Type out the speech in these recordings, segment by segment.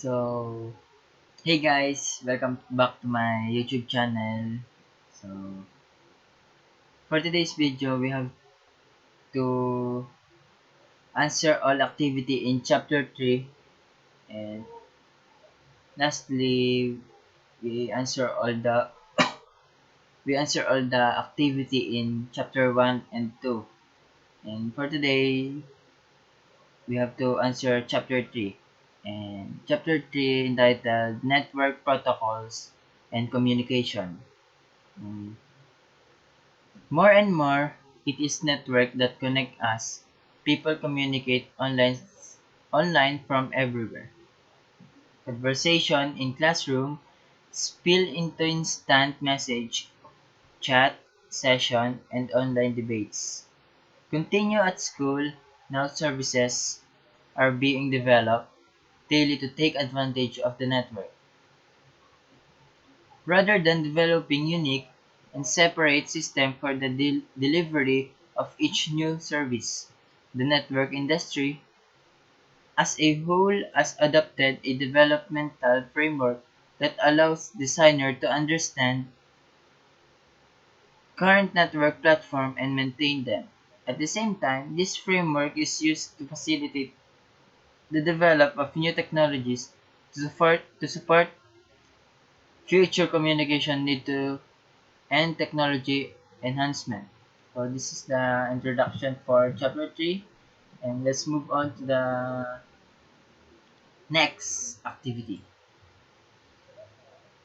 So, hey guys, welcome back to my YouTube channel. So, for today's video, we have to answer all activity in chapter 3, and lastly, we answer all the activity in chapter 1 and 2. And for today, we have to answer chapter 3. And chapter 3 entitled Network Protocols and Communication. Mm, More and more, it is network that connect us. People communicate online from everywhere. Conversation in classroom spill into instant message, chat, session, and online debates. Continue at school, now services are being developed daily to take advantage of the network. Rather than developing unique and separate system for the delivery of each new service, the network industry as a whole has adopted a developmental framework that allows designers to understand current network platform and maintain them. At the same time, this framework is used to facilitate the development of new technologies to support future communication need to and technology enhancement. So this is the introduction for chapter 3, and let's move on to the next activity.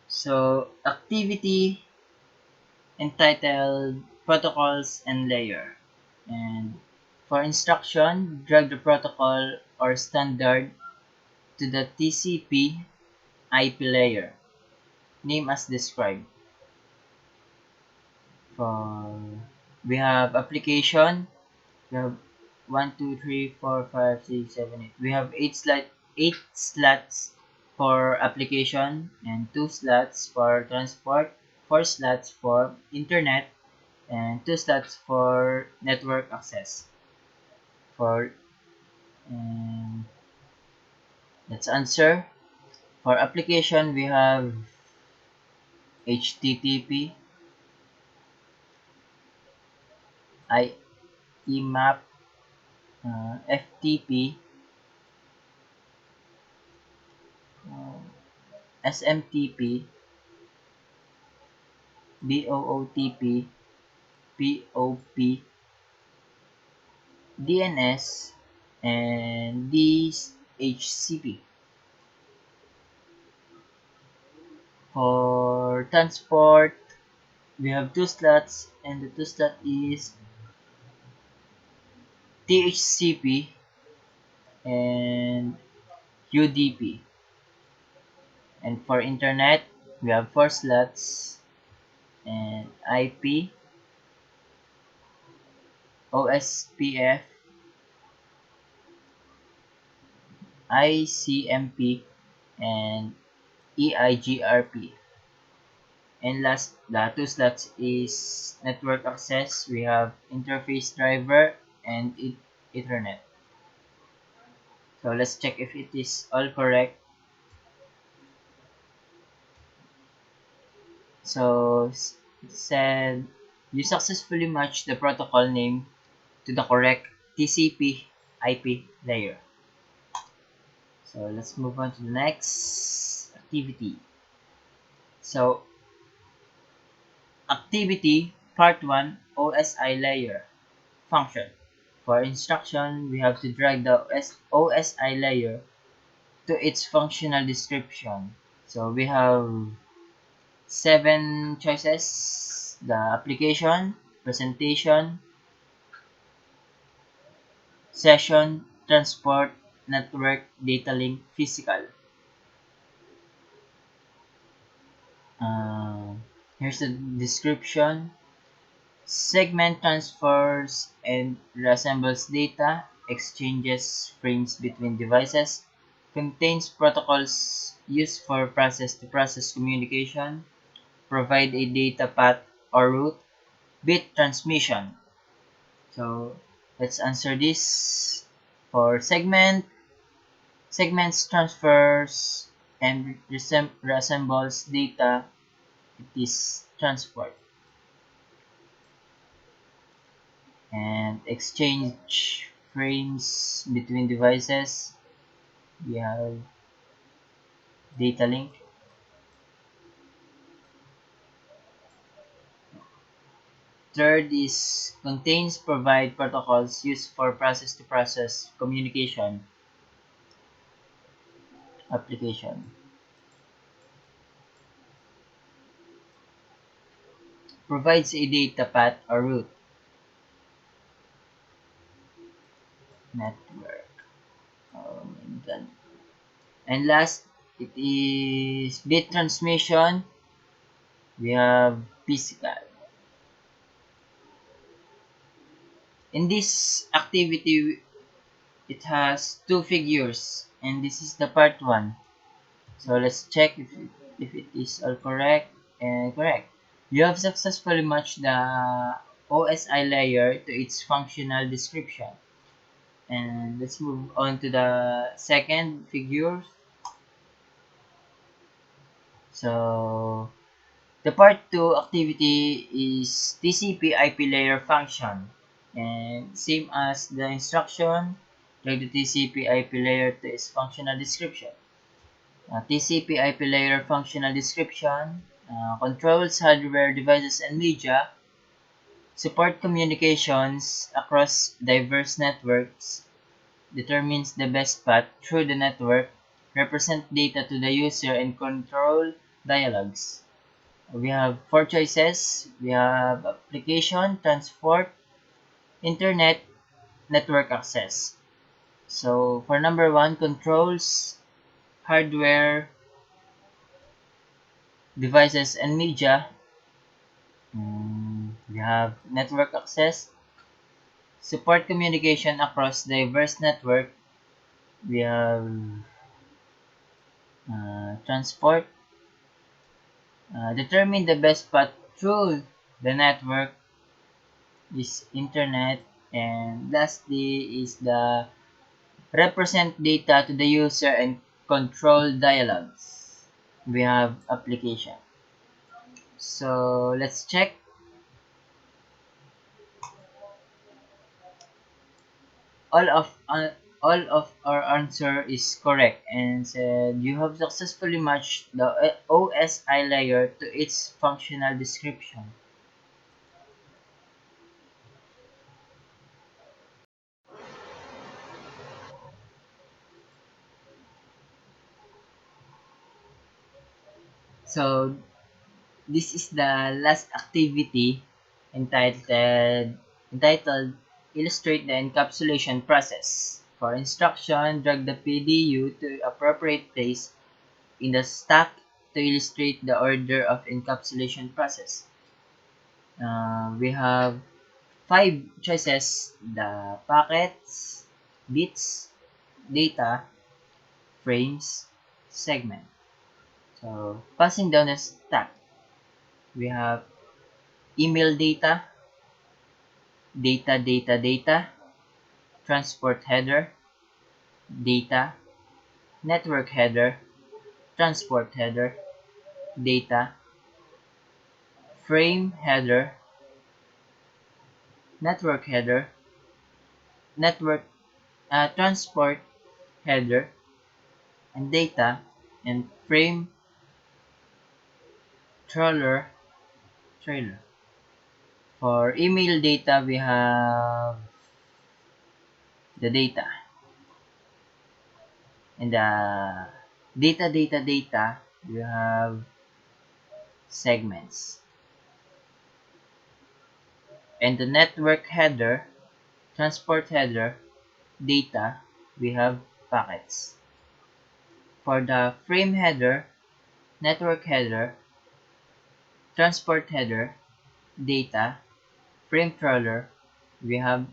So activity entitled Protocols and Layer. And for instruction, drag the protocol or standard to the TCP IP layer, name as described. For we have application. We have 1, 2, 3, 4, 5, 6, 7, 8. We have eight slots for application and 2 slots for transport, 4 slots for internet, and 2 slots for network access. For um, let's answer. For application, we have HTTP, IMAP, FTP, uh, SMTP, BOOTP, POP, DNS, and DHCP. For transport, we have 2 slots, and the 2 slot is THCP and UDP. And for internet, we have 4 slots, and IP, OSPF, ICMP, and EIGRP. And last, the 2 slots is network access. We have interface driver and Ethernet. So let's check if it is all correct. So it said you successfully matched the protocol name to the correct TCP IP layer. So let's move on to the next activity. So activity part 1, OSI layer function. For instruction, we have to drag the OSI layer to its functional description. So we have 7 choices: the application, presentation, session, transport, network, data link, physical. Uh, Here's the description. Segment transfers and reassembles data, exchanges frames between devices, contains protocols used for process-to-process communication, provide a data path or route, bit transmission. So let's answer this. For segment, Segments transfers and resembles data. It is transport. And exchange frames between devices. We have data link. Third is contains provide protocols used for process-to-process communication application. Provides a data path or route network. Oh my god. And last, it is bit transmission. We have physical. In this activity, it has two figures, and this is the part one. So let's check if it is all correct and correct. You have successfully matched the OSI layer to its functional description. And let's move on to the second figure. So the part 2 activity is TCP IP layer function. And same as the instruction, drag the TCP IP layer to its functional description. TCP IP layer functional description controls hardware, devices, and media, support communications across diverse networks, determines the best path through the network, represent data to the user, and control dialogues. We have four choices. We have application, transport, internet, network access. So for number one, controls hardware, devices, and media. We have network access, support communication across diverse network. We have transport, determine the best path through the network is internet, and lastly is the represent data to the user and control dialogues. We have application. So let's check. All of uh, all of our answer is correct and said you have successfully matched the OSI layer to its functional description. So this is the last activity entitled entitled Illustrate the encapsulation process. For instruction, drag the PDU to appropriate place in the stack to illustrate the order of encapsulation process. We have five choices: the packets, bits, data, frames, segment. So passing down the stack, we have email data, data, transport header, data, network header, transport header, data, frame header, network header, network transport header, and data, and frame trailer. For email data, we have the data, and the data, we have segments, and the network header, transport header, data, we have packets. For the frame header, network header, transport header, data, frame crawler, we have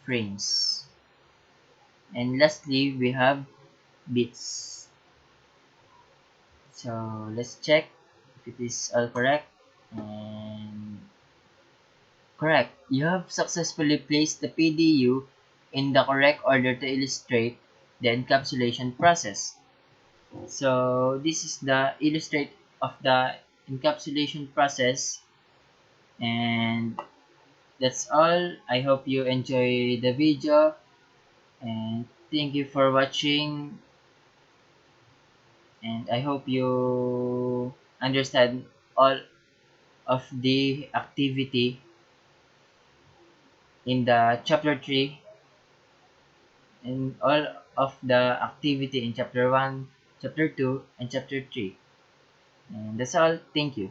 frames. And lastly, we have bits. So let's check if it is all correct. And correct. You have successfully placed the PDU in the correct order to illustrate. the encapsulation process. So this is the illustrate of the encapsulation process, and that's all. I hope you enjoy the video, and thank you for watching, and I hope you understand all of the activity in the chapter 3 and all of the activity in chapter 1, chapter 2, and chapter 3. And that's all. Thank you.